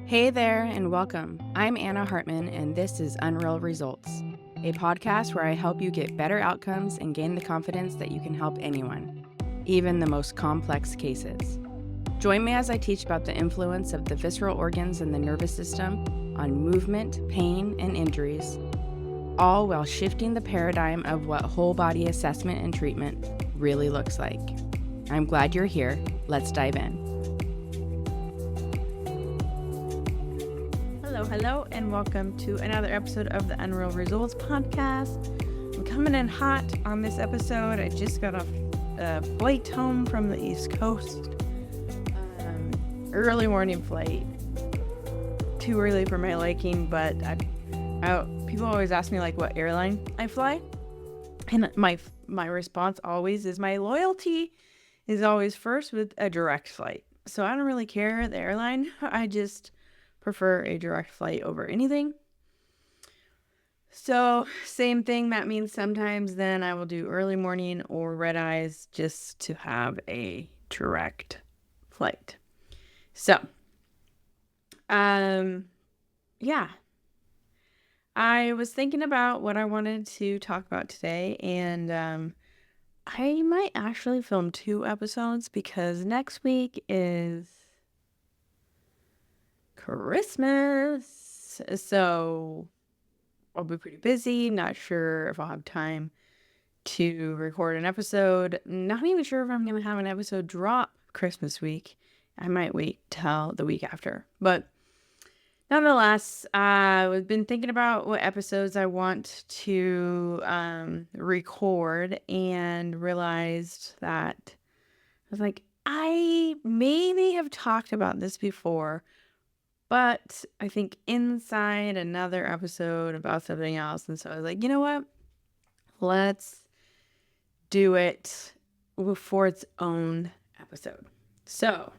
Hey there, and welcome. I'm Anna Hartman, and this is Unreal Results, a podcast where I help you get better outcomes and gain the confidence that you can help anyone, even the most complex cases. Join me as I teach about the influence of the visceral organs and the nervous system on movement, pain, and injuries, all while shifting the paradigm of what whole body assessment and treatment really looks like. I'm glad you're here. Let's dive in. Hello, and welcome to another episode of the Unreal Results podcast. I'm coming in hot on this episode. I just got off a flight home from the East Coast. Early morning flight. Too early for my liking, but people always ask me like what airline I fly. And my response always is my loyalty is always first with a direct flight. So I don't really care the airline. I just prefer a direct flight over anything. So same thing, that means sometimes then I will do early morning or red eyes just to have a direct flight. So, yeah, I was thinking about what I wanted to talk about today, and I might actually film 2 episodes because next week is Christmas, so I'll be pretty busy. Not sure if I'll have time to record an episode. Not even sure if I'm going to have an episode drop Christmas week. I might wait till the week after. But nonetheless, I've been thinking about what episodes I want to record and realized that I was like, I maybe have talked about this before, but I think inside another episode about something else. And so I was like, you know what? Let's do it for its own episode. So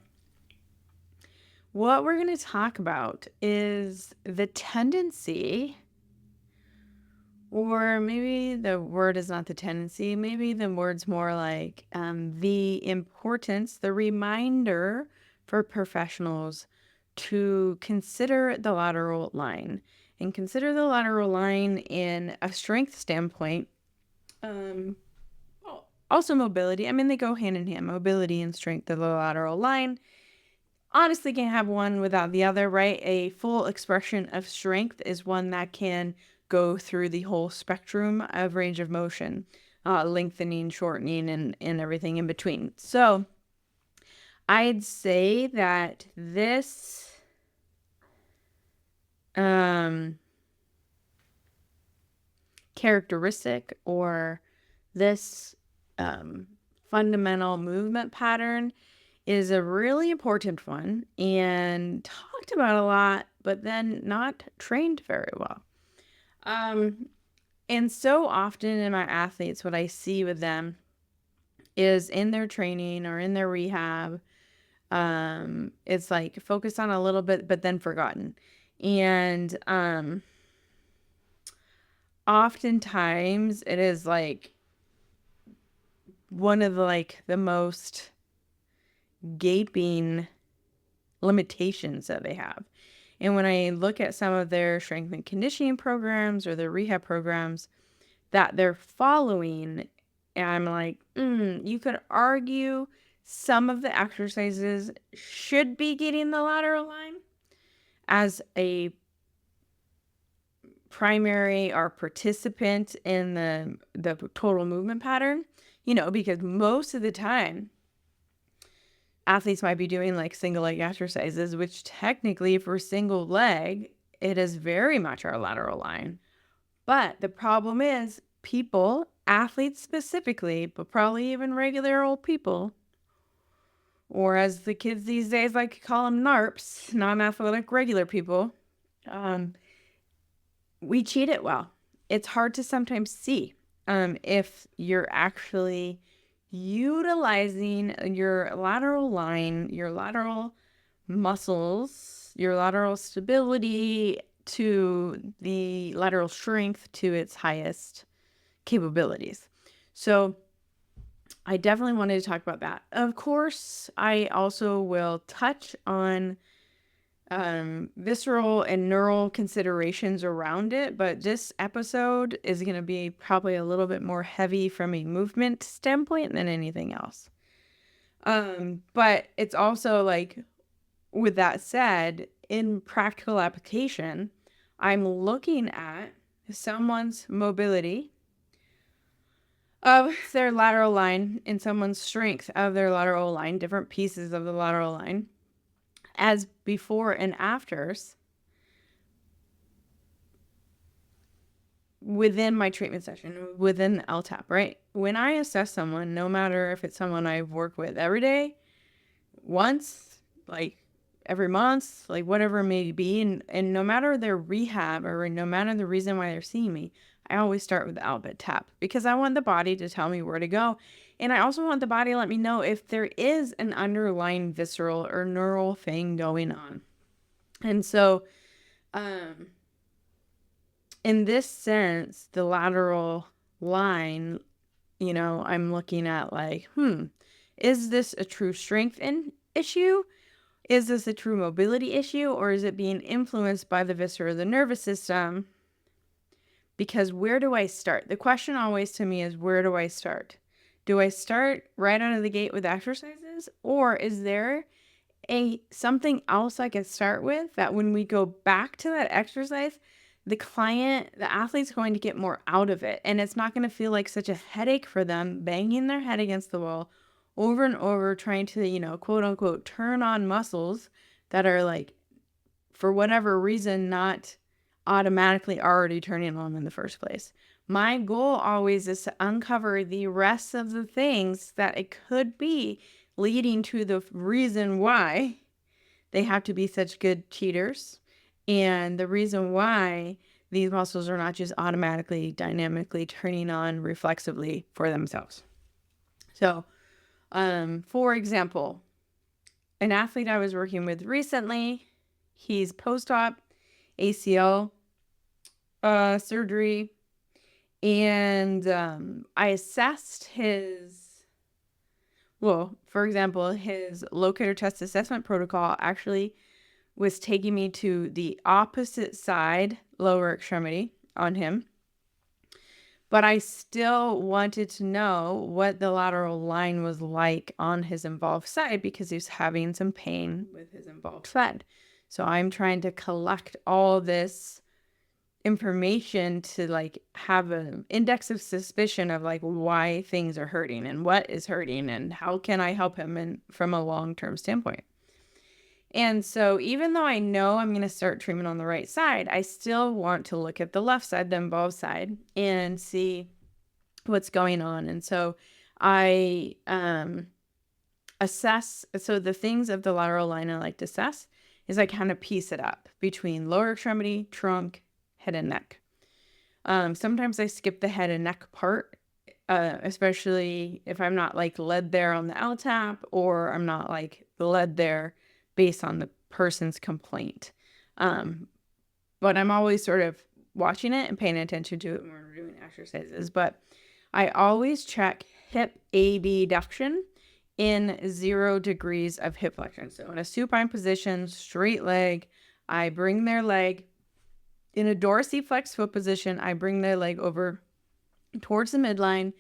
what we're going to talk about is the tendency, or maybe the word is not the tendency, maybe the word's more like the importance, the reminder for professionals to consider the lateral line and consider the lateral line in a strength standpoint. Also mobility. I mean, they go hand in hand, mobility and strength of the lateral line. Honestly, can't have one without the other, right? A full expression of strength is one that can go through the whole spectrum of range of motion, lengthening, shortening, and everything in between. So I'd say that this characteristic or this fundamental movement pattern is a really important one and talked about a lot, but then not trained very well. And so often in my athletes, what I see with them is in their training or in their rehab, it's like focused on a little bit, but then forgotten. And oftentimes it is like one of the most gaping limitations that they have. And when I look at some of their strength and conditioning programs or their rehab programs that they're following, I'm like, you could argue some of the exercises should be getting the lateral line as a primary or participant in the total movement pattern, because most of the time athletes might be doing like single leg exercises, which technically for single leg, it is very much our lateral line. But the problem is people, athletes specifically, but probably even regular old people, or as the kids these days like to call them NARPs, non-athletic regular people, we cheat it well. It's hard to sometimes see if you're actually utilizing your lateral line, your lateral muscles, your lateral stability to the lateral strength to its highest capabilities. So I definitely wanted to talk about that. Of course, I also will touch on visceral and neural considerations around it, but this episode is going to be probably a little bit more heavy from a movement standpoint than anything else. But it's also like, with that said, in practical application, I'm looking at someone's mobility of their lateral line and someone's strength of their lateral line, different pieces of the lateral line, as before and afters within my treatment session, within the LTAP, right? When I assess someone, no matter if it's someone I've worked with every day, once, like every month, like whatever it may be, and no matter their rehab or no matter the reason why they're seeing me, I always start with the LBIT tap because I want the body to tell me where to go. And I also want the body to let me know if there is an underlying visceral or neural thing going on. And so, in this sense, the lateral line, I'm looking at like, is this a true strength issue? Is this a true mobility issue, or is it being influenced by the viscera of the nervous system? Because where do I start? The question always to me is, where do I start? Do I start right out of the gate with exercises, or is there something else I could start with that when we go back to that exercise, the athlete's going to get more out of it, and it's not going to feel like such a headache for them banging their head against the wall over and over, trying to, quote unquote, turn on muscles that are like, for whatever reason, not automatically already turning on in the first place. My goal always is to uncover the rest of the things that it could be leading to the reason why they have to be such good cheaters, and the reason why these muscles are not just automatically, dynamically turning on reflexively for themselves. So, for example, an athlete I was working with recently, he's post-op ACL surgery, and I assessed for example, his locator test assessment protocol actually was taking me to the opposite side lower extremity on him. But I still wanted to know what the lateral line was like on his involved side because he was having some pain with his involved side. So I'm trying to collect all this information to like have an index of suspicion of like why things are hurting and what is hurting and how can I help him from a long-term standpoint. And so even though I know I'm going to start treatment on the right side, I still want to look at the left side, the involved side, and see what's going on. And so I assess. So the things of the lateral line I like to assess is I kind of piece it up between lower extremity, trunk, head and neck. Sometimes I skip the head and neck part, especially if I'm not like led there on the LTAP or I'm not like led there based on the person's complaint. But I'm always sort of watching it and paying attention to it when we're doing exercises. But I always check hip abduction in 0 degrees of hip flexion. So in a supine position, straight leg, I bring their leg in a dorsiflex foot position. I bring their leg over towards the midline.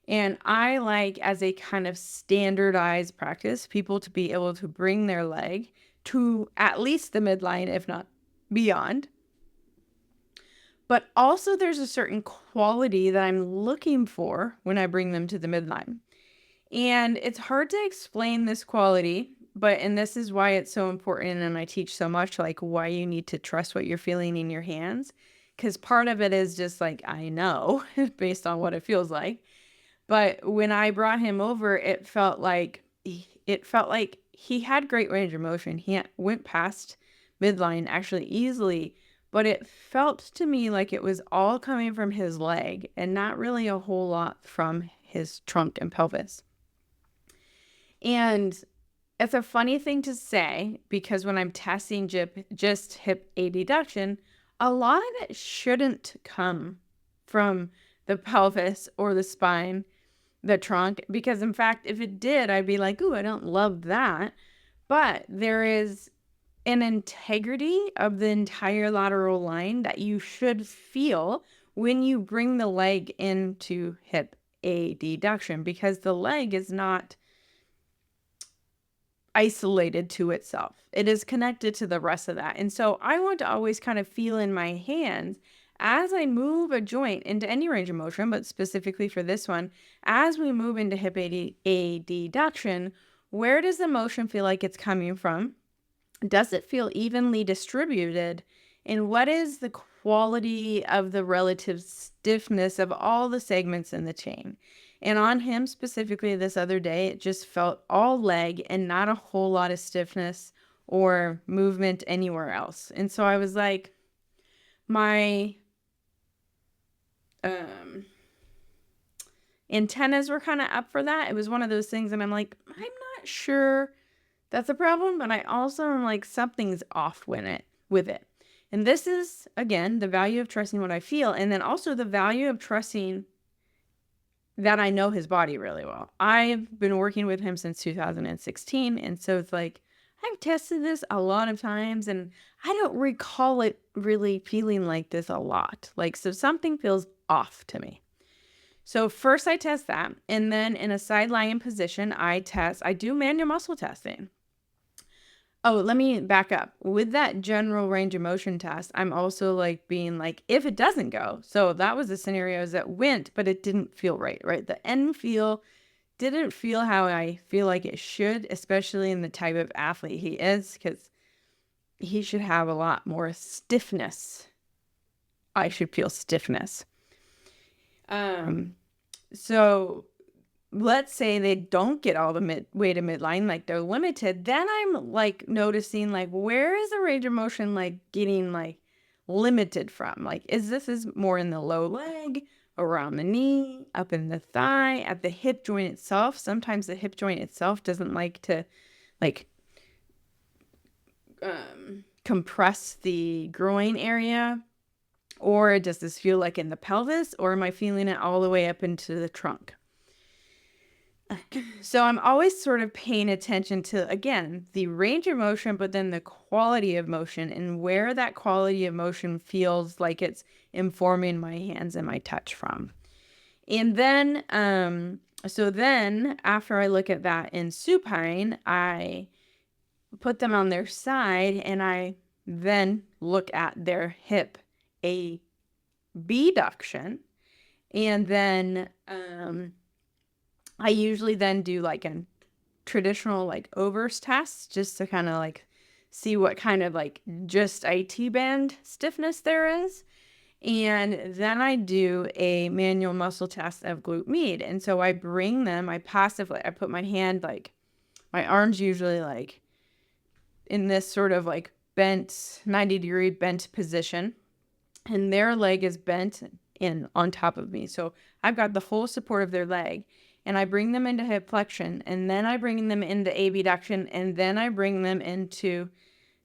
And I like, as a kind of standardized practice, people to be able to bring their leg to at least the midline, if not beyond. But also there's a certain quality that I'm looking for when I bring them to the midline. And it's hard to explain this quality, and this is why it's so important, and I teach so much, like why you need to trust what you're feeling in your hands. Because part of it is just like, I know, based on what it feels like. But when I brought him over, it felt like he had great range of motion. He went past midline actually easily, but it felt to me like it was all coming from his leg and not really a whole lot from his trunk and pelvis. And it's a funny thing to say because when I'm testing just hip abduction, a lot of it shouldn't come from the pelvis or the spine, the trunk, because in fact, if it did, I'd be like, ooh, I don't love that. But there is an integrity of the entire lateral line that you should feel when you bring the leg into hip abduction, because the leg is not isolated to itself. It is connected to the rest of that. And so I want to always kind of feel in my hands as I move a joint into any range of motion, but specifically for this one, as we move into hip abduction, where does the motion feel like it's coming from? Does it feel evenly distributed? And what is the quality of the relative stiffness of all the segments in the chain? And on him specifically this other day, it just felt all leg and not a whole lot of stiffness or movement anywhere else. And so I was like, my antennas were kind of up for that. It was one of those things, and I'm like, I'm not sure that's a problem, but I also am like, something's off with it. And this is, again, the value of trusting what I feel, and then also the value of trusting that I know his body really well. I've been working with him since 2016, and so it's like, I've tested this a lot of times, and I don't recall it really feeling like this a lot. Like, so something feels off to me. So first I test that, and then in a side lying position, I do manual muscle testing. Oh, let me back up. With that general range of motion test, I'm also like being like, if it doesn't go. So that was the scenarios that went, but it didn't feel right? The end feel didn't feel how I feel like it should, especially in the type of athlete he is, because he should have a lot more stiffness. I should feel stiffness. So let's say they don't get all the way to midline, like they're limited, then I'm like noticing like, where is the range of motion like getting like limited from? Like, is more in the low leg, around the knee, up in the thigh, at the hip joint itself? Sometimes the hip joint itself doesn't like to like compress the groin area. Or does this feel like in the pelvis, or am I feeling it all the way up into the trunk? So I'm always sort of paying attention to, again, the range of motion, but then the quality of motion and where that quality of motion feels like it's informing my hands and my touch from. And then, so then after I look at that in supine, I put them on their side and I then look at their hip abduction. And then, I usually then do like a traditional like overs test just to kind of like see what kind of like just IT band stiffness there is. And then I do a manual muscle test of glute med. And so I bring them, I put my hand, like my arms usually like in this sort of like bent 90-degree bent position, and their leg is bent in on top of me. So I've got the full support of their leg. And I bring them into hip flexion, and then I bring them into abduction, and then I bring them into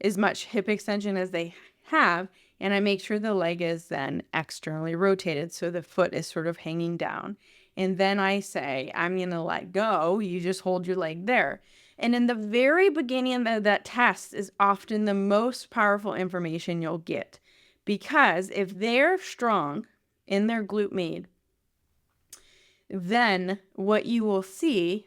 as much hip extension as they have, and I make sure the leg is then externally rotated so the foot is sort of hanging down. And then I say, I'm going to let go. You just hold your leg there. And in the very beginning of that test is often the most powerful information you'll get, because if they're strong in their glute med, then what you will see,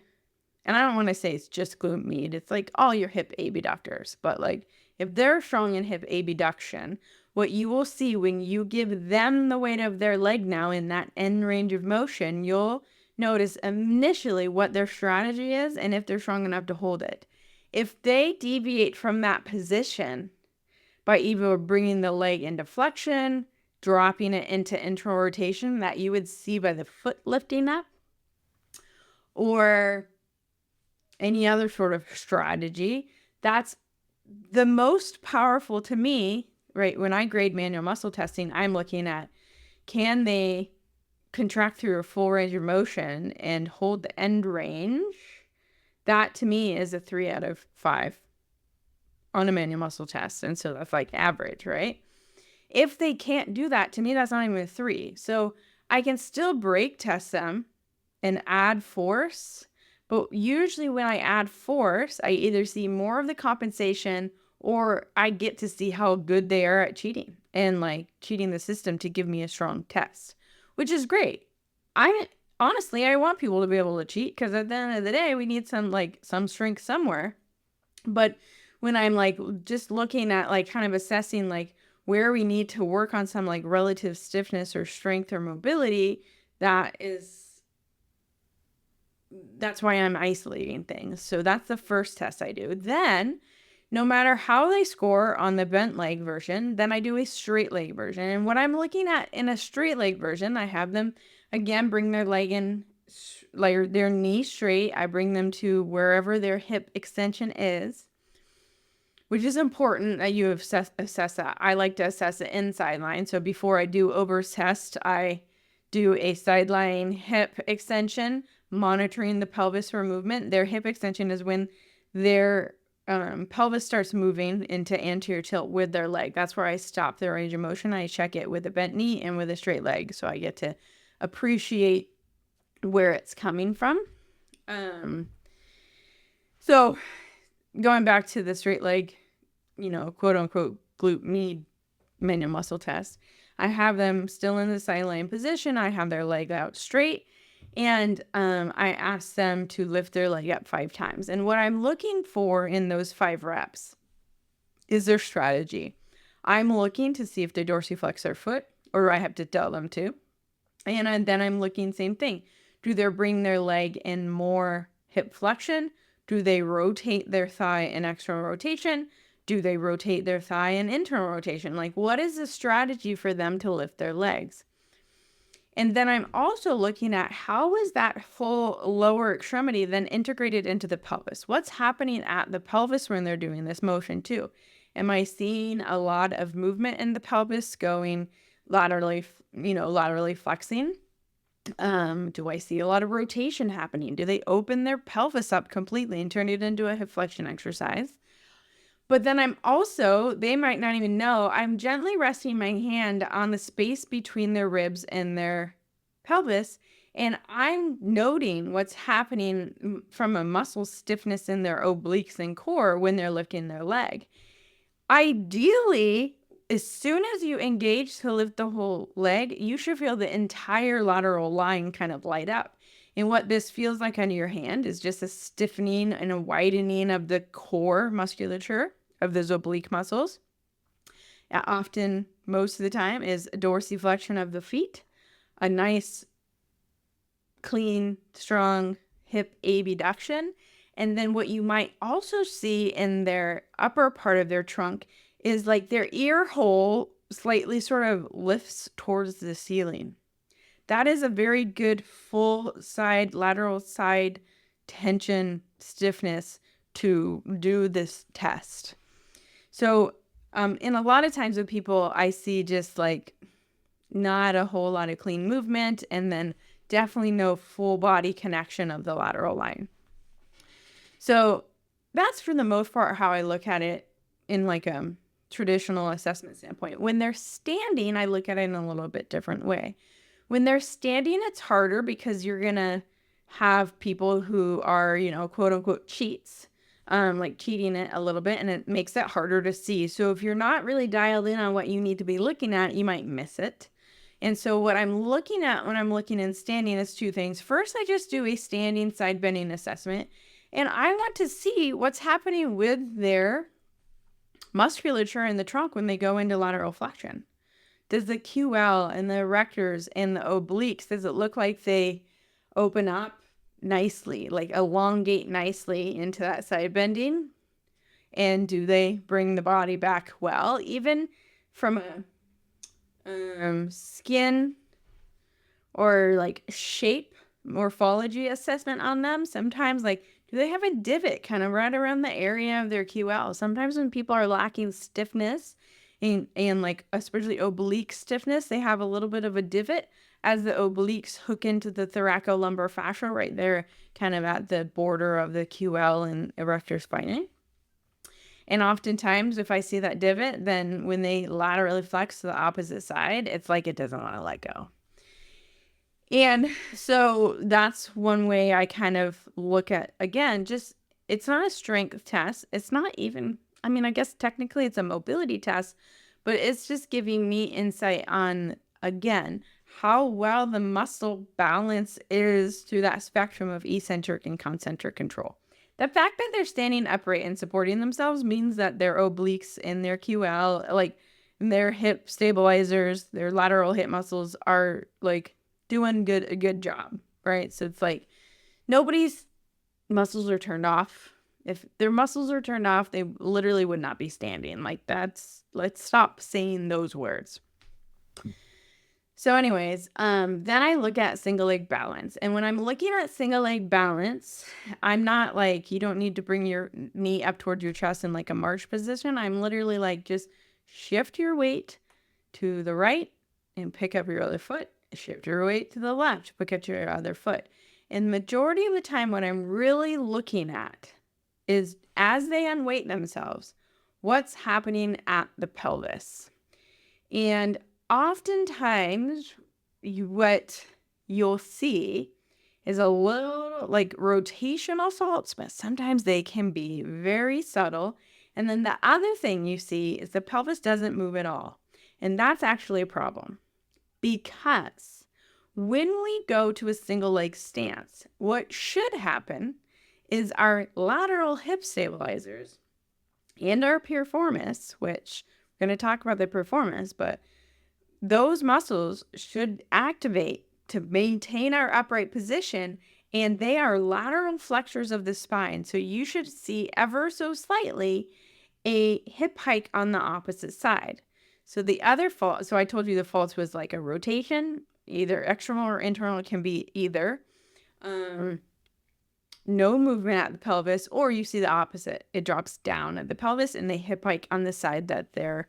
and I don't want to say it's just glute med, it's like all your hip abductors, but like if they're strong in hip abduction, what you will see when you give them the weight of their leg now in that end range of motion, you'll notice initially what their strategy is and if they're strong enough to hold it. If they deviate from that position by either bringing the leg into flexion, dropping it into internal rotation that you would see by the foot lifting up, or any other sort of strategy, that's the most powerful to me, right? When I grade manual muscle testing, I'm looking at, can they contract through a full range of motion and hold the end range? That to me is a 3 out of 5 on a manual muscle test. And so that's like average, right? If they can't do that, to me, that's not even a 3. So I can still brake test them and add force. But usually when I add force, I either see more of the compensation or I get to see how good they are at cheating and like cheating the system to give me a strong test, which is great. I honestly, I want people to be able to cheat because at the end of the day, we need some strength somewhere. But when I'm like just looking at like kind of assessing like where we need to work on some like relative stiffness or strength or mobility, that's why I'm isolating things. So that's the first test I do. Then, no matter how they score on the bent leg version, then I do a straight leg version. And what I'm looking at in a straight leg version, I have them again bring their leg in, like their knee straight. I bring them to wherever their hip extension is, which is important that you assess that. I like to assess the inside line. So before I do Ober's test, I do a sideline hip extension, monitoring the pelvis for movement. Their hip extension is when their pelvis starts moving into anterior tilt with their leg. That's where I stop their range of motion. I check it with a bent knee and with a straight leg. So I get to appreciate where it's coming from. So going back to the straight leg, quote unquote glute median muscle test, I have them still in the sideline position. I have their leg out straight, and I ask them to lift their leg up 5 times. And what I'm looking for in those 5 reps is their strategy. I'm looking to see if they dorsiflex their foot, or I have to tell them to. And then I'm looking, same thing. Do they bring their leg in more hip flexion? Do they rotate their thigh in external rotation? Do they rotate their thigh in internal rotation? Like, what is the strategy for them to lift their legs? And then I'm also looking at how is that whole lower extremity then integrated into the pelvis? What's happening at the pelvis when they're doing this motion too? Am I seeing a lot of movement in the pelvis going laterally flexing? Do I see a lot of rotation happening? Do they open their pelvis up completely and turn it into a hip flexion exercise? But then they might not even know, I'm gently resting my hand on the space between their ribs and their pelvis, and I'm noting what's happening from a muscle stiffness in their obliques and core when they're lifting their leg. Ideally, as soon as you engage to lift the whole leg, you should feel the entire lateral line kind of light up. And what this feels like on your hand is just a stiffening and a widening of the core musculature of those oblique muscles. Often, most of the time, is a dorsiflexion of the feet, a nice, clean, strong hip abduction. And then what you might also see in their upper part of their trunk is like their ear hole slightly sort of lifts towards the ceiling. That is a very good full side, lateral side tension stiffness to do this test. So in a lot of times with people, I see just like not a whole lot of clean movement and then definitely no full body connection of the lateral line. So that's for the most part how I look at it in like a traditional assessment standpoint. When they're standing, I look at it in a little bit different way. When they're standing, it's harder because you're going to have people who are, quote unquote cheats, like cheating it a little bit, and it makes it harder to see. So if you're not really dialed in on what you need to be looking at, you might miss it. And so what I'm looking at when I'm looking in standing is 2 things. First, I just do a standing side bending assessment, and I want to see what's happening with their musculature in the trunk when they go into lateral flexion. Does the QL and the erectors and the obliques, does it look like they open up nicely, like elongate nicely into that side bending? And do they bring the body back well? Even from a skin or like shape morphology assessment on them, sometimes like, do they have a divot kind of right around the area of their QL? Sometimes when people are lacking stiffness and like especially oblique stiffness, they have a little bit of a divot as the obliques hook into the thoracolumbar fascia right there, kind of at the border of the QL and erector spinae. And oftentimes, if I see that divot, then when they laterally flex to the opposite side, it's like it doesn't want to let go. And so that's one way I kind of look at, again, just, it's not a strength test. It's not even I mean, I guess technically it's a mobility test, but it's just giving me insight on, again, how well the muscle balance is through that spectrum of eccentric and concentric control. The fact that they're standing upright and supporting themselves means that their obliques and their QL, like their hip stabilizers, their lateral hip muscles are like doing a good job, right? So it's like nobody's muscles are turned off. If their muscles are turned off, they literally would not be standing. Like let's stop saying those words. So anyways, then I look at single leg balance. And when I'm looking at single leg balance, I'm not like, you don't need to bring your knee up towards your chest in like a march position. I'm literally like, just shift your weight to the right and pick up your other foot. Shift your weight to the left, pick up your other foot. And majority of the time, what I'm really looking at is as they unweight themselves, what's happening at the pelvis. And oftentimes, what you'll see is a little like rotational salts, but sometimes they can be very subtle. And then the other thing you see is the pelvis doesn't move at all. And that's actually a problem, because when we go to a single leg stance, what should happen is our lateral hip stabilizers and our piriformis, which we're going to talk about the piriformis, but those muscles should activate to maintain our upright position, and they are lateral flexors of the spine. So you should see ever so slightly a hip hike on the opposite side. So the other fault, so I told you the fault was like a rotation, either external or internal. It can be either no movement at the pelvis, or you see the opposite. It drops down at the pelvis and they hip hike on the side that they're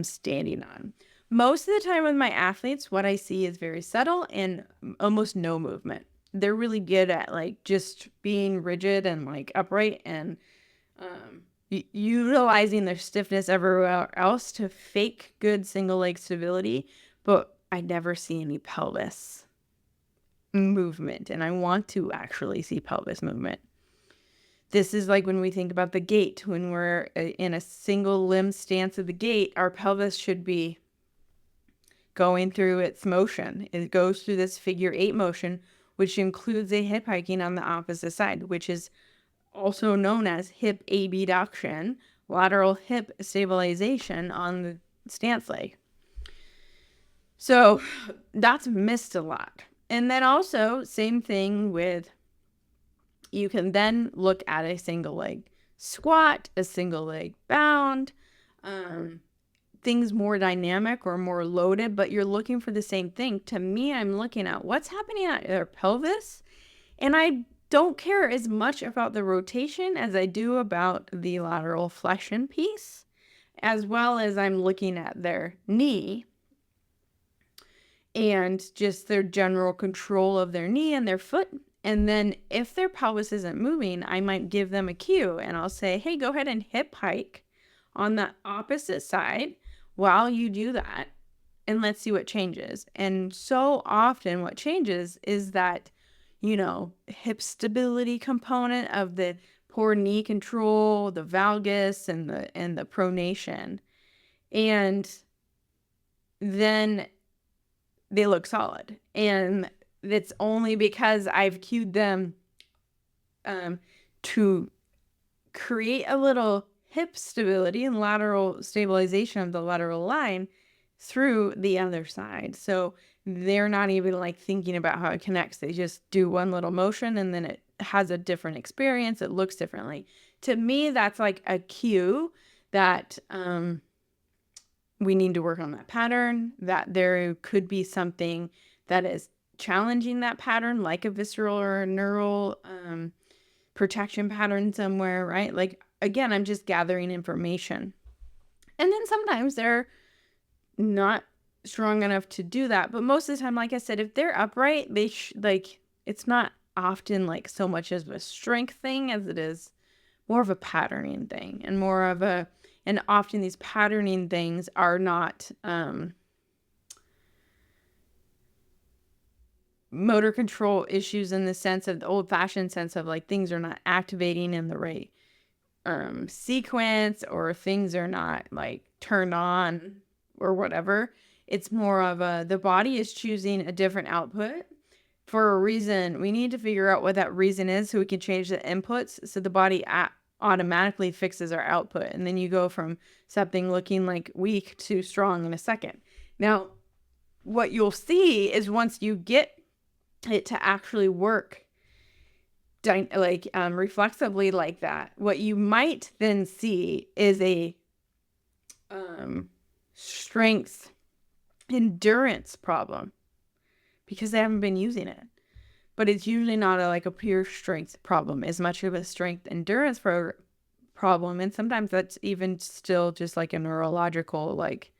standing on. Most of the time with my athletes, what I see is very subtle and almost no movement. They're really good at like just being rigid and like upright and utilizing their stiffness everywhere else to fake good single leg stability, but I never see any pelvis movement, and I want to actually see pelvis movement. This is like when we think about the gait. When we're in a single limb stance of the gait, our pelvis should be going through its motion. It goes through this figure 8 motion, which includes a hip hiking on the opposite side, which is also known as hip abduction, lateral hip stabilization on the stance leg. So that's missed a lot. And then also, same thing with, you can then look at a single leg squat, a single leg bound, things more dynamic or more loaded, but you're looking for the same thing. To me, I'm looking at what's happening at their pelvis, and I don't care as much about the rotation as I do about the lateral flexion piece, as well as I'm looking at their knee and just their general control of their knee and their foot. And then if their pelvis isn't moving, I might give them a cue and I'll say, hey, go ahead and hip hike on the opposite side while you do that, and let's see what changes. And so often what changes is that, hip stability component of the poor knee control, the valgus and the pronation. And then they look solid. And it's only because I've cued them to create a little hip stability and lateral stabilization of the lateral line through the other side. So they're not even like thinking about how it connects. They just do one little motion and then it has a different experience. It looks differently. To me, that's like a cue that we need to work on that pattern, that there could be something that is challenging that pattern, like a visceral or a neural protection pattern somewhere, right? Like, again, I'm just gathering information. And then sometimes they're not strong enough to do that. But most of the time, like I said, if they're upright, they it's not often like so much as a strength thing as it is more of a patterning thing, and and often these patterning things are not motor control issues in the sense of the old-fashioned sense of like things are not activating in the right sequence or things are not like turned on or whatever. It's more of the body is choosing a different output for a reason. We need to figure out what that reason is so we can change the inputs so the body automatically fixes our output. And then you go from something looking like weak to strong in a second. Now, what you'll see is once you get it to actually work reflexively like that, what you might then see is a strength endurance problem because they haven't been using it. But it's usually not a pure strength problem, as much of a strength endurance problem. And sometimes that's even still just like a neurological, like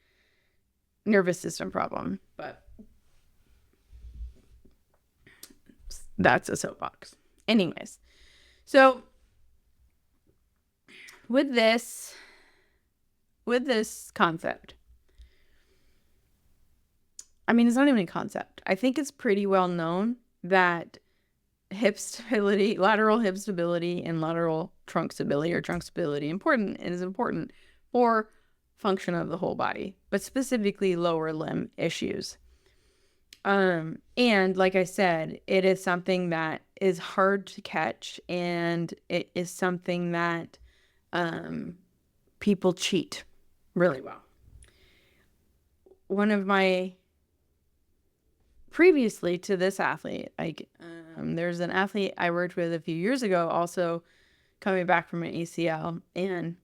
nervous system problem. But that's a soapbox. Anyways, so with this concept, I mean, it's not even a concept. I think it's pretty well known that hip stability, lateral hip stability, and lateral trunk stability or trunk stability is important for function of the whole body, but specifically lower limb issues. And like I said, it is something that is hard to catch, and it is something that people cheat really well. One of my previously to this athlete, there's an athlete I worked with a few years ago, also coming back from an ACL, and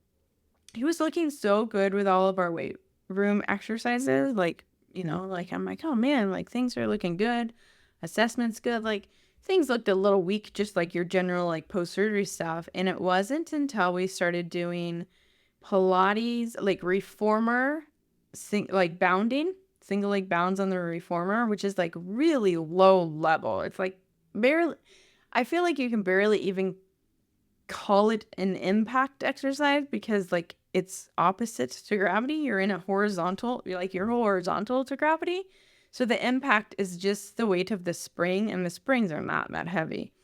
he was looking so good with all of our weight room exercises. I'm like, oh man, like things are looking good. Assessment's good. Like things looked a little weak, just like your general like post-surgery stuff. And it wasn't until we started doing Pilates, like reformer, bounding, single leg bounds on the reformer, which is like really low level. It's like barely, I feel like you can barely even call it an impact exercise because like it's opposite to gravity. You're horizontal to gravity. So the impact is just the weight of the spring, and the springs are not that heavy.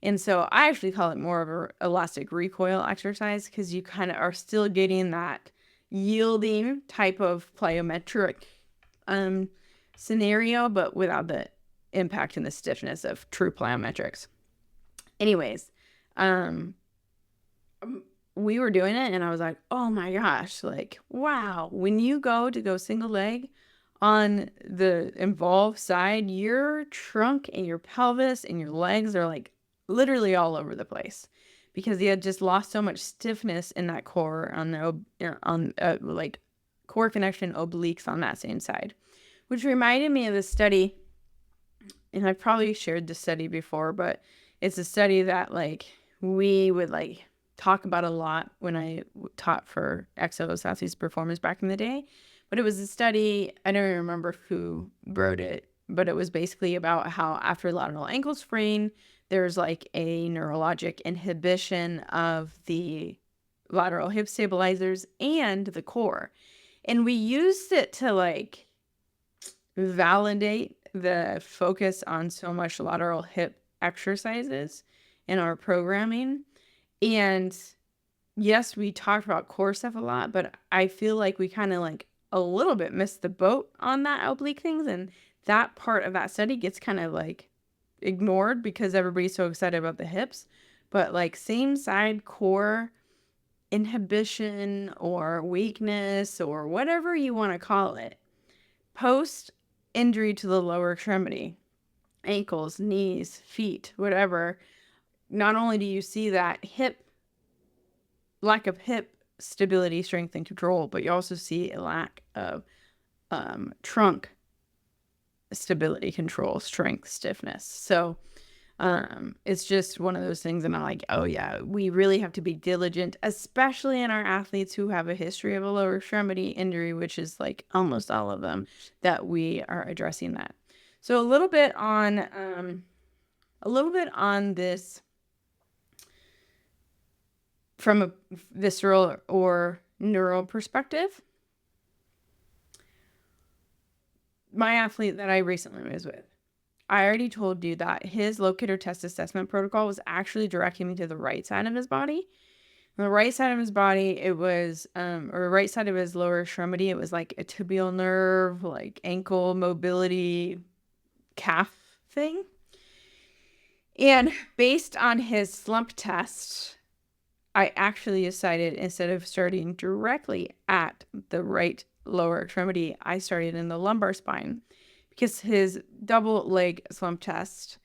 And so I actually call it more of an elastic recoil exercise because you kind of are still getting that yielding type of plyometric scenario, but without the impact and the stiffness of true plyometrics. Anyways, we were doing it and I was like, oh my gosh, like, wow. When you go single leg on the involved side, your trunk and your pelvis and your legs are like literally all over the place because you had just lost so much stiffness in that core like core connection obliques on that same side, which reminded me of the study. And I've probably shared this study before, but it's a study that like we would like talk about a lot when I taught for Exos Athletes Performance back in the day. But it was a study, I don't even remember who wrote it, but it was basically about how after lateral ankle sprain, there's like a neurologic inhibition of the lateral hip stabilizers and the core. And we used it to like validate the focus on so much lateral hip exercises in our programming. And yes, we talked about core stuff a lot, but I feel like we kind of like a little bit missed the boat on that oblique things. And that part of that study gets kind of like ignored because everybody's so excited about the hips. But like same side core inhibition or weakness or whatever you want to call it, post injury to the lower extremity, ankles, knees, feet, whatever, not only do you see that lack of hip stability, strength, and control, but you also see a lack of trunk stability, control, strength, stiffness. So it's just one of those things, and I'm like, oh yeah, we really have to be diligent, especially in our athletes who have a history of a lower extremity injury, which is like almost all of them, that we are addressing that. So a little bit on this from a visceral or neural perspective. My athlete that I recently was with, I already told you that his locator test assessment protocol was actually directing me to the right side of his body. On the right side of his body, it was, or right side of his lower extremity, it was like a tibial nerve, like ankle mobility calf thing. And based on his slump test, I actually decided instead of starting directly at the right lower extremity, I started in the lumbar spine because his double leg slump test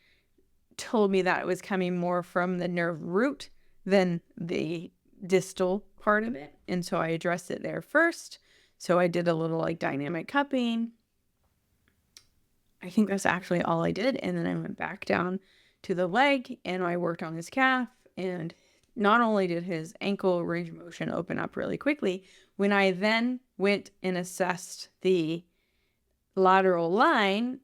told me that it was coming more from the nerve root than the distal part of it. And so I addressed it there first. So I did a little like dynamic cupping. I think that's actually all I did. And then I went back down to the leg and I worked on his calf. And not only did his ankle range of motion open up really quickly, when I then went and assessed the lateral line,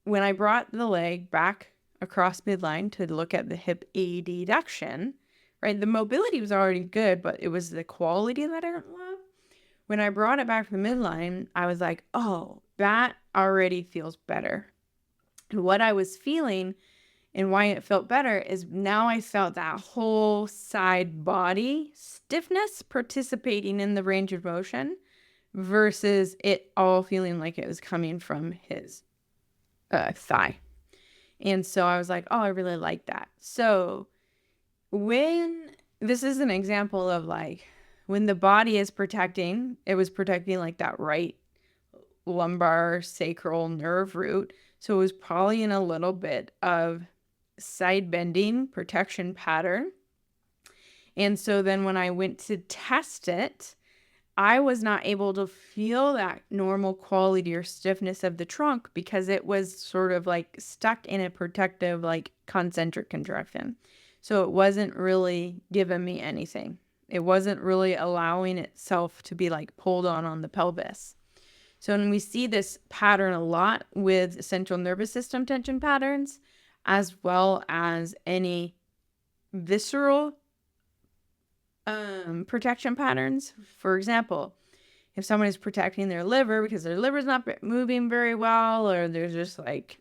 when I brought the leg back across midline to look at the hip adduction, right? The mobility was already good, but it was the quality that I didn't love. When I brought it back from midline, I was like, oh, that already feels better. And what I was feeling and why it felt better is now I felt that whole side body stiffness participating in the range of motion versus it all feeling like it was coming from his thigh. And so I was like, oh, I really like that. So when this is an example of like when the body is protecting, it was protecting like that right lumbar sacral nerve root. So it was probably in a little bit of side bending protection pattern. And so then when I went to test it, I was not able to feel that normal quality or stiffness of the trunk because it was sort of like stuck in a protective, like concentric contraction. So it wasn't really giving me anything. It wasn't really allowing itself to be like pulled on the pelvis. So when we see this pattern a lot with central nervous system tension patterns, as well as any visceral protection patterns. For example, if someone is protecting their liver because their liver's not moving very well, or they're just like,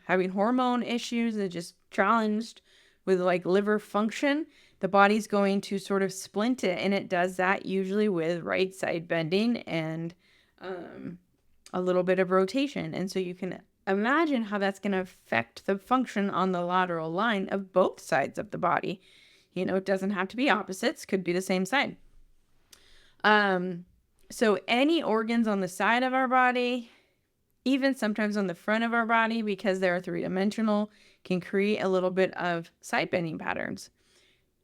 having hormone issues, they're just challenged with like liver function, the body's going to sort of splint it. And it does that usually with right side bending and a little bit of rotation. And so you can imagine how that's going to affect the function on the lateral line of both sides of the body. It doesn't have to be opposites, could be the same side. So any organs on the side of our body, even sometimes on the front of our body, because they're three-dimensional, can create a little bit of side bending patterns.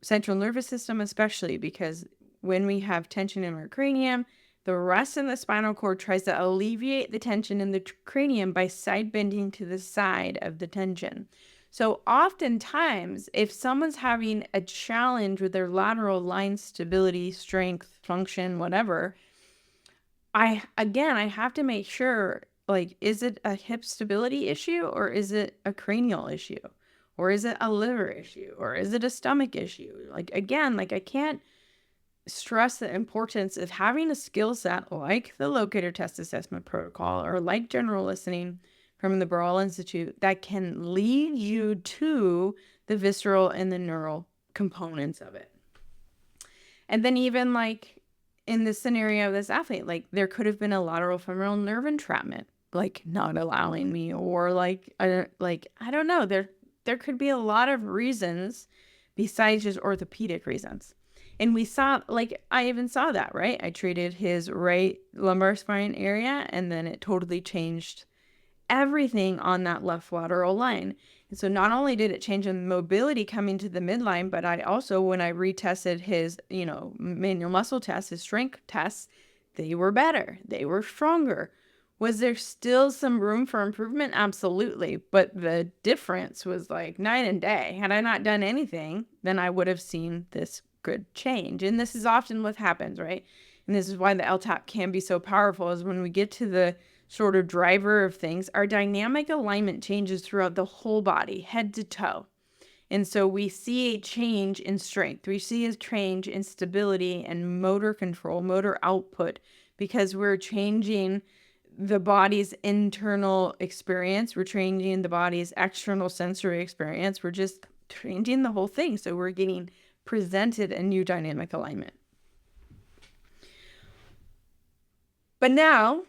Central nervous system especially, because when we have tension in our cranium, the rest of the spinal cord tries to alleviate the tension in the cranium by side bending to the side of the tension. So oftentimes, if someone's having a challenge with their lateral line stability, strength, function, whatever, I have to make sure, like, is it a hip stability issue or is it a cranial issue? Or is it a liver issue? Or is it a stomach issue? Like, again, like I can't stress the importance of having a skill set like the locator test assessment protocol or like general listening from the Burrell Institute that can lead you to the visceral and the neural components of it. And then even like in this scenario of this athlete, like there could have been a lateral femoral nerve entrapment, like not allowing me, or like I don't know. There could be a lot of reasons besides just orthopedic reasons. And we saw, like, I even saw that, right? I treated his right lumbar spine area and then it totally changed everything on that left lateral line. And so not only did it change the mobility coming to the midline, but I also, when I retested his, manual muscle tests, his strength tests, they were better. They were stronger. Was there still some room for improvement? Absolutely. But the difference was like night and day. Had I not done anything, then I would have seen this good change. And this is often what happens, right? And this is why the LTAP can be so powerful, is when we get to the sort of driver of things, our dynamic alignment changes throughout the whole body, head to toe. And so we see a change in strength. We see a change in stability and motor control, motor output, because we're changing the body's internal experience. We're changing the body's external sensory experience. We're just changing the whole thing. So we're getting presented a new dynamic alignment. But now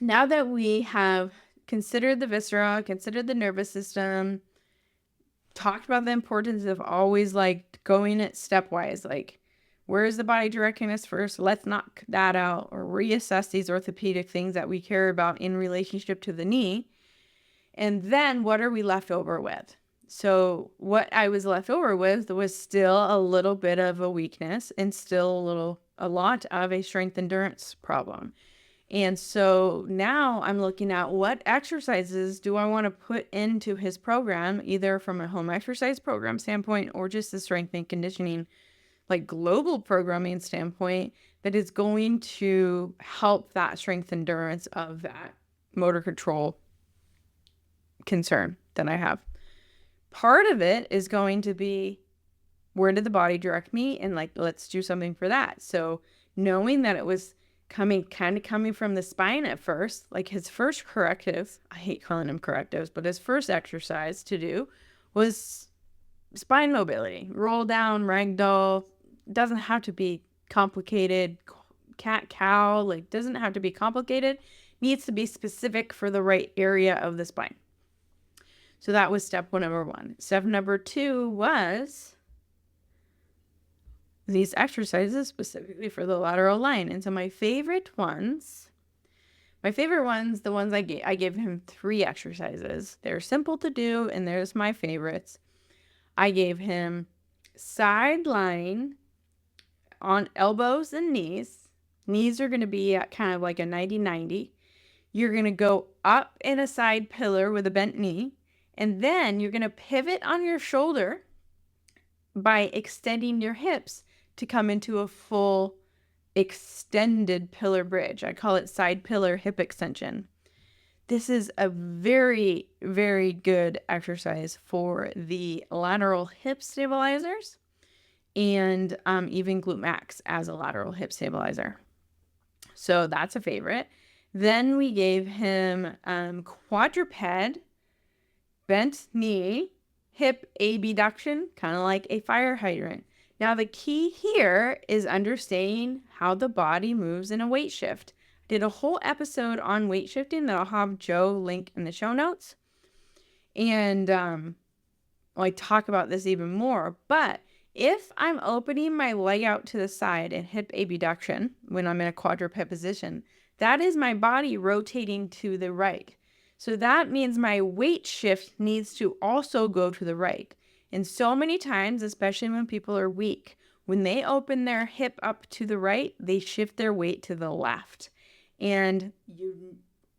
that we have considered the viscera, considered the nervous system, talked about the importance of always like going it stepwise, like where is the body directing us first? Let's knock that out or reassess these orthopedic things that we care about in relationship to the knee. And then what are we left over with? So what I was left over with was still a little bit of a weakness and still a lot of a strength endurance problem. And so now I'm looking at what exercises do I want to put into his program, either from a home exercise program standpoint or just the strength and conditioning, like global programming standpoint, that is going to help that strength endurance of that motor control concern that I have. Part of it is going to be, where did the body direct me? And like, let's do something for that. So knowing that it was coming from the spine at first, like his first corrective, I hate calling them correctives, but his first exercise to do was spine mobility, roll down, ragdoll. Doesn't have to be complicated, cat cow, like doesn't have to be complicated, needs to be specific for the right area of the spine. So that was step number 1. Step number 2 was these exercises specifically for the lateral line. And so my favorite ones, the ones I gave him 3 exercises. They're simple to do, and there's my favorites. I gave him side lying on elbows and knees. Knees are going to be at kind of like a 90-90. You're going to go up in a side pillar with a bent knee, and then you're going to pivot on your shoulder by extending your hips to come into a full extended pillar bridge. I call it side pillar hip extension. This is a very, very good exercise for the lateral hip stabilizers and even glute max as a lateral hip stabilizer. So that's a favorite. Then we gave him quadruped, bent knee, hip abduction, kind of like a fire hydrant. Now the key here is understanding how the body moves in a weight shift. I did a whole episode on weight shifting that I'll have Joe link in the show notes. And I talk about this even more. But if I'm opening my leg out to the side in hip abduction when I'm in a quadruped position, that is my body rotating to the right. So that means my weight shift needs to also go to the right. And so many times, especially when people are weak, when they open their hip up to the right, they shift their weight to the left. And you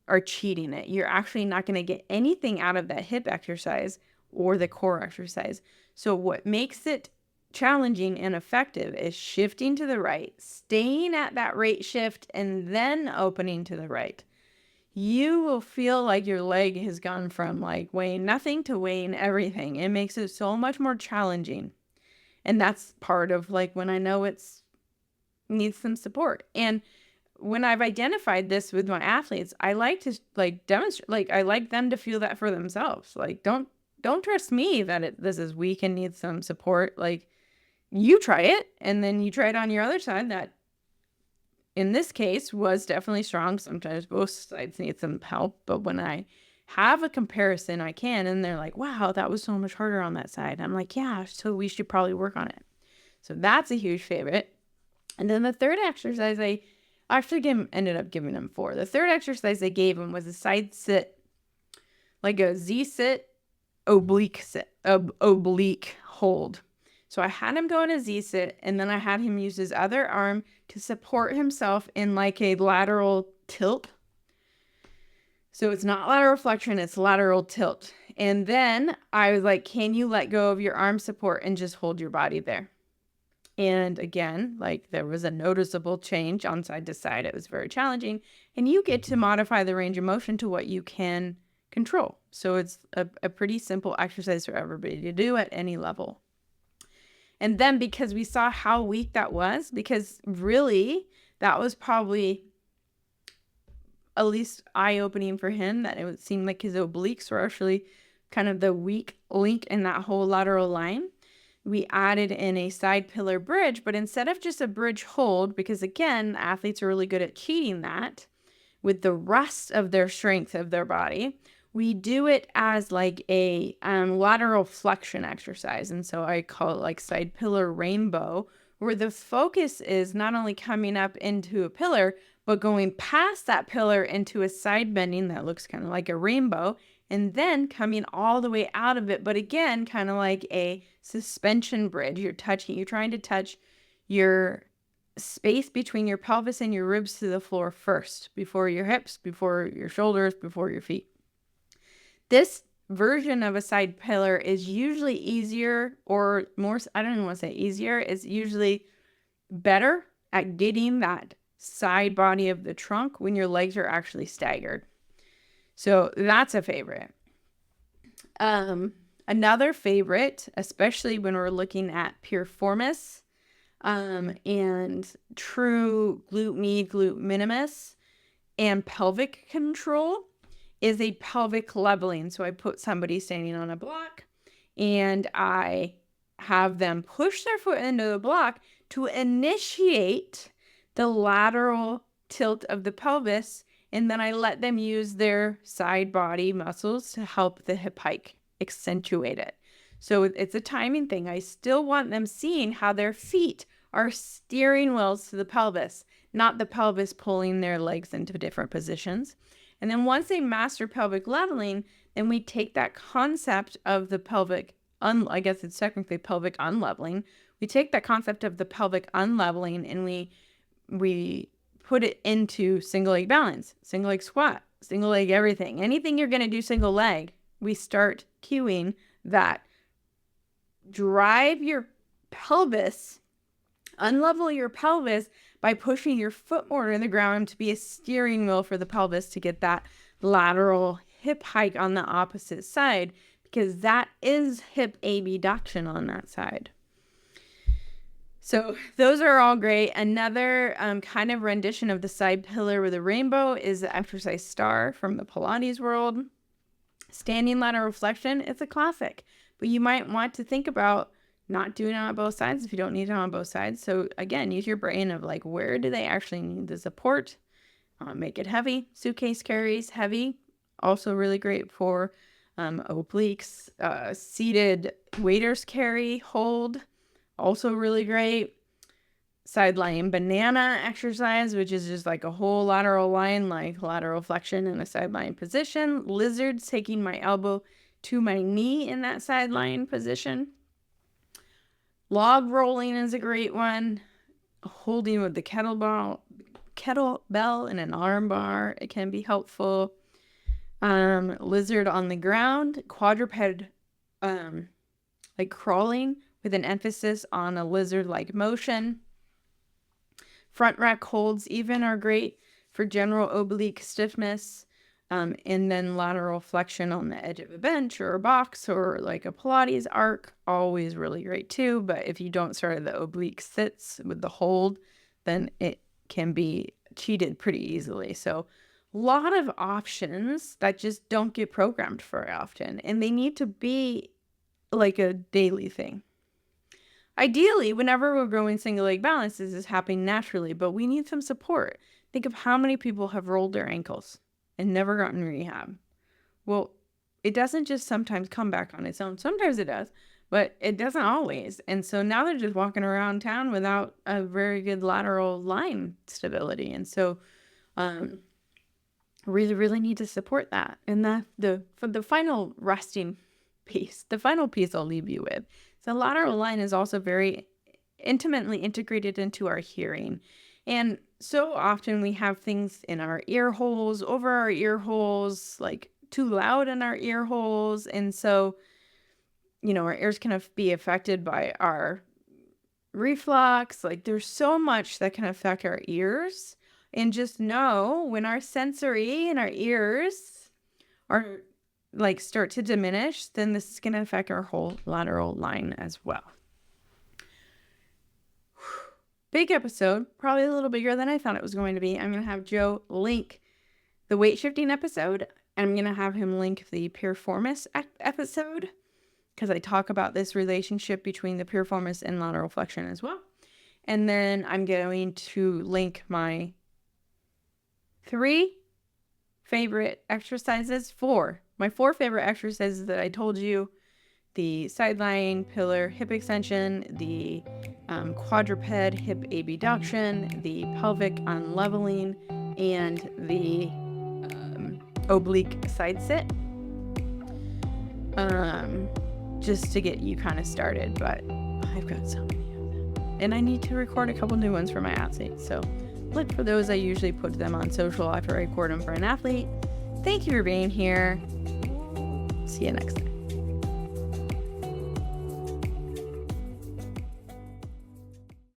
are cheating it. You're actually not going to get anything out of that hip exercise or the core exercise. So what makes it challenging and effective is shifting to the right, staying at that rate shift, and then opening to the right. You will feel like your leg has gone from like weighing nothing to weighing everything. It makes it so much more challenging. And that's part of like when I know it's needs some support. And when I've identified this with my athletes, I like to like demonstrate, like I like them to feel that for themselves. Like don't trust me that this is weak and needs some support. Like you try it, and then you try it on your other side. That in this case was definitely strong. Sometimes both sides need some help, but when I have a comparison, I can, and they're like, wow, that was so much harder on that side. I'm like, yeah, so we should probably work on it. So that's a huge favorite. And then the third exercise, I actually ended up giving him 4. The third exercise I gave him was a side sit, like a Z sit, oblique hold. So I had him go in a Z sit, and then I had him use his other arm to support himself in like a lateral tilt. So it's not lateral flexion, it's lateral tilt. And then I was like, can you let go of your arm support and just hold your body there? And again, like there was a noticeable change on side to side. It was very challenging. And you get to modify the range of motion to what you can control. So it's a pretty simple exercise for everybody to do at any level. And then because we saw how weak that was, because really that was probably at least eye-opening for him, that it would seem like his obliques were actually kind of the weak link in that whole lateral line. we added in a side pillar bridge, but instead of just a bridge hold, because again, athletes are really good at cheating that with the rest of their strength of their body, we do it as like a lateral flexion exercise. And so I call it like side pillar rainbow, where the focus is not only coming up into a pillar, but going past that pillar into a side bending that looks kind of like a rainbow, and then coming all the way out of it. But again, kind of like a suspension bridge. You're trying to touch your space between your pelvis and your ribs to the floor first, before your hips, before your shoulders, before your feet. This version of a side pillar is usually easier, or more, I don't even want to say easier, it's usually better at getting that side body of the trunk when your legs are actually staggered. So that's a favorite. Another favorite, especially when we're looking at piriformis, and true glute med, glute minimus, and pelvic control, is a pelvic leveling. So I put somebody standing on a block and I have them push their foot into the block to initiate the lateral tilt of the pelvis. And then I let them use their side body muscles to help the hip hike accentuate it. So it's a timing thing. I still want them seeing how their feet are steering wheels to the pelvis, not the pelvis pulling their legs into different positions. And then once they master pelvic leveling, then we take that concept of the pelvic, I guess it's technically pelvic unleveling. We take that concept of the pelvic unleveling and we put it into single leg balance, single leg squat, single leg everything. Anything you're going to do single leg, we start cueing that. Drive your pelvis, unlevel your pelvis by pushing your foot more to the ground to be a steering wheel for the pelvis to get that lateral hip hike on the opposite side, because that is hip abduction on that side. So those are all great. Another kind of rendition of the side pillar with a rainbow is the exercise star from the Pilates world. Standing lateral flexion, it's a classic, but you might want to think about not doing it on both sides if you don't need it on both sides. So again, use your brain of like, where do they actually need the support? Make it heavy. Suitcase carries heavy. Also really great for obliques. Seated waiters carry, hold. Also really great. Side lying banana exercise, which is just like a whole lateral line, like lateral flexion in a side lying position. Lizards, taking my elbow to my knee in that side lying position. Log rolling is a great one. Holding with the kettlebell and an arm bar, it can be helpful. Lizard on the ground, quadruped, like crawling with an emphasis on a lizard-like motion. Front rack holds even are great for general oblique stiffness. And then lateral flexion on the edge of a bench or a box or like a Pilates arc, always really great too. But if you don't start at the oblique sits with the hold, then it can be cheated pretty easily. So a lot of options that just don't get programmed for often, and they need to be like a daily thing. Ideally, whenever we're growing single leg balance, this is happening naturally, but we need some support. Think of how many people have rolled their ankles and never gotten rehab. Well, it doesn't just sometimes come back on its own. Sometimes it does, but it doesn't always. And so now they're just walking around town without a very good lateral line stability. And so really, really need to support that. And for the final resting piece, the final piece I'll leave you with. The lateral line is also very intimately integrated into our hearing. And so often we have things in our ear holes, over our ear holes, like too loud in our ear holes. And so, our ears can be affected by our reflux. Like there's so much that can affect our ears. And just know when our sensory in our ears are like start to diminish, then this is going to affect our whole lateral line as well. Big episode, probably a little bigger than I thought it was going to be. I'm going to have Joe link the weight shifting episode, and I'm going to have him link the piriformis episode. because I talk about this relationship between the piriformis and lateral flexion as well. And then I'm going to link my 3 favorite exercises, my 4 favorite exercises that I told you: the side lying pillar hip extension, the quadruped hip abduction, the pelvic unleveling, and the oblique side sit, just to get you kind of started. But I've got so many of them, and I need to record a couple new ones for my athletes, so look for those. I usually put them on social after I record them for an athlete. Thank you for being here. See you next time.